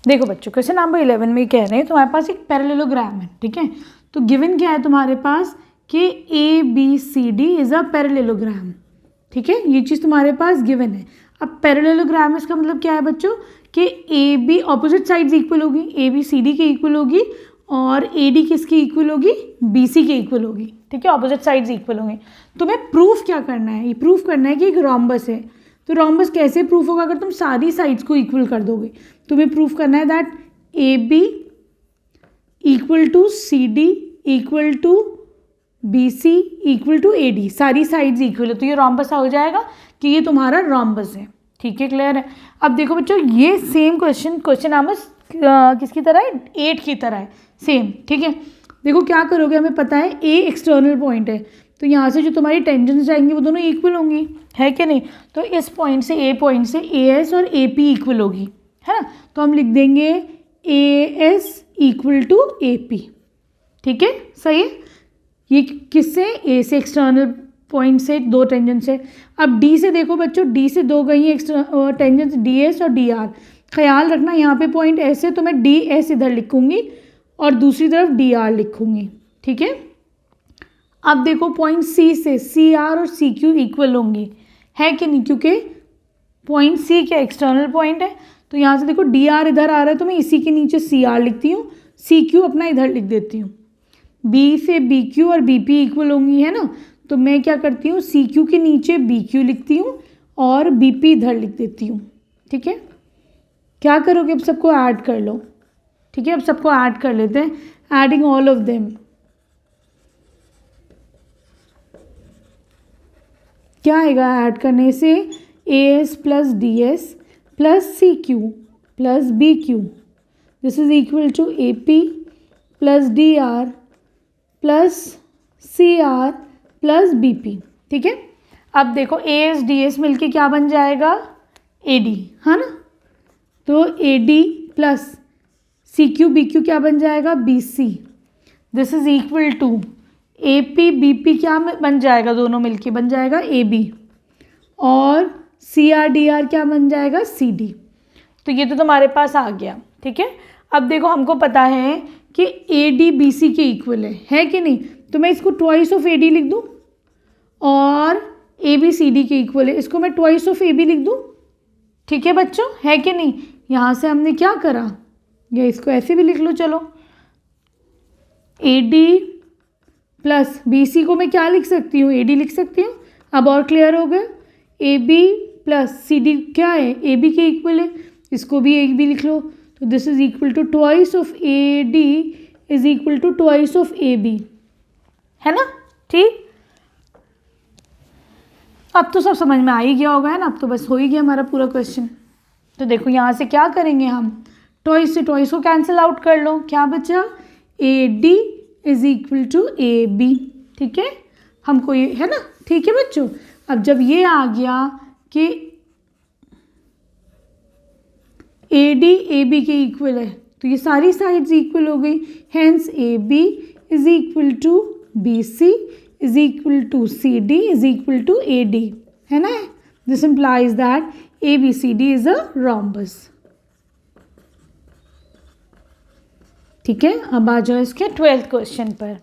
देखो बच्चों question number 11 में कह रहे हैं तुम्हारे पास एक पैरेललोग्राम है, ठीक है। तो गिवन क्या है तुम्हारे पास कि ABCD इज अ पैरेललोग्राम, ठीक है। ये चीज़ तुम्हारे पास गिवन है। अब पैरेललोग्राम इसका मतलब क्या है बच्चों कि AB ऑपोजिट साइड्स इक्वल होगी, ABCD के इक्वल होगी और AD किसकी इक्वल होगी, BC के इक्वल होगी, ठीक है। ऑपोजिट साइड्स इक्वल होंगे। तुम्हें प्रूफ क्या करना है, ये प्रूफ करना है कि एक रोम्बस है। तो रोम्बस कैसे प्रूफ होगा, अगर तुम सारी साइड्स को इक्वल कर दोगे। तुम्हें प्रूफ करना है that AB equal to CD equal to BC equal to AD, सारी साइड्स इक्वल है तो ये रोम्बस हो जाएगा कि ये तुम्हारा रोम्बस है, ठीक है। क्लियर है। अब देखो बच्चों ये सेम क्वेश्चन नंबर किसकी तरह है, 8 की तरह है सेम, ठीक है। देखो क्या करोगे, हमें पता है A एक्सटर्नल पॉइंट है तो यहाँ से जो तुम्हारी टेंजेंट्स जाएंगी वो दोनों इक्वल होंगी, है कि नहीं। तो इस पॉइंट से A पॉइंट से AS और AP इक्वल होगी, है ना। तो हम लिख देंगे AS इक्वल टू AP, ठीक है, सही है। ये किससे, A से एक्सटर्नल पॉइंट से दो टेंजेंट से। अब D से देखो बच्चों, D से दो गई हैं टेंजेंट्स DS और DR। ख्याल रखना यहाँ पे पॉइंट S है तो मैं DS इधर लिखूंगी और दूसरी तरफ DR लिखूंगी, ठीक है। अब देखो पॉइंट C से CR और CQ इक्वल होंगी, है कि नहीं, क्योंकि पॉइंट C क्या एक्सटर्नल पॉइंट है। तो यहाँ से देखो DR इधर आ रहा है तो मैं इसी के नीचे CR लिखती हूँ, CQ अपना इधर लिख देती हूँ। B से BQ और BP इक्वल होंगी, है ना। तो मैं क्या करती हूँ, CQ के नीचे BQ लिखती हूँ और BP इधर लिख देती हूँ, ठीक है। क्या करोगे, अब सबको ऐड कर लो, ठीक है। अब सबको ऐड कर लेते हैं, एडिंग ऑल ऑफ देम। क्या आएगा ऐड करने से, AS plus DS plus CQ plus BQ, this is equal to AP plus DR plus CR plus BP, ठीक है। अब देखो AS DS मिलके क्या बन जाएगा, AD, है ना। तो AD प्लस CQ BQ क्या बन जाएगा, BC, this is equal to AP BP क्या बन जाएगा, दोनों मिलके बन जाएगा AB और CR DR क्या बन जाएगा, CD। तो ये तो तुम्हारे पास आ गया, ठीक है। अब देखो हमको पता है कि AD BC के इक्वल है कि नहीं। तो मैं इसको ट्वाइस ऑफ AD लिख दूँ और AB CD के इक्वल है, इसको मैं ट्वाइस ऑफ AB लिख दूँ, ठीक है बच्चों, है कि नहीं। यहाँ से हमने क्या करा, या इसको ऐसे भी लिख लो, चलो AD प्लस BC को मैं क्या लिख सकती हूँ, AD लिख सकती हूँ। अब और क्लियर हो गया। AB प्लस CD क्या है, AB के इक्वल है, इसको भी AB लिख लो। तो this is equal to twice of AD is equal to twice of AB, है ना, ठीक। अब तो सब समझ में आ ही गया होगा, है ना। अब तो बस हो ही गया हमारा पूरा क्वेश्चन। तो देखो यहाँ से क्या करेंगे हम, ट्वाइस से ट्वाइस को कैंसिल आउट कर लो, क्या बचा, AD is equal to AB, ठीक है। हमको ये है ना, ठीक है बच्चों। अब जब ये आ गया कि AD AB के इक्वल है तो ये सारी साइड्स इक्वल हो गई, hence AB is equal to BC is equal to CD is equal to AD, है ना। This implies that ABCD is a rhombus, ठीक है। अब आ जाओ इसके 12th क्वेश्चन पर।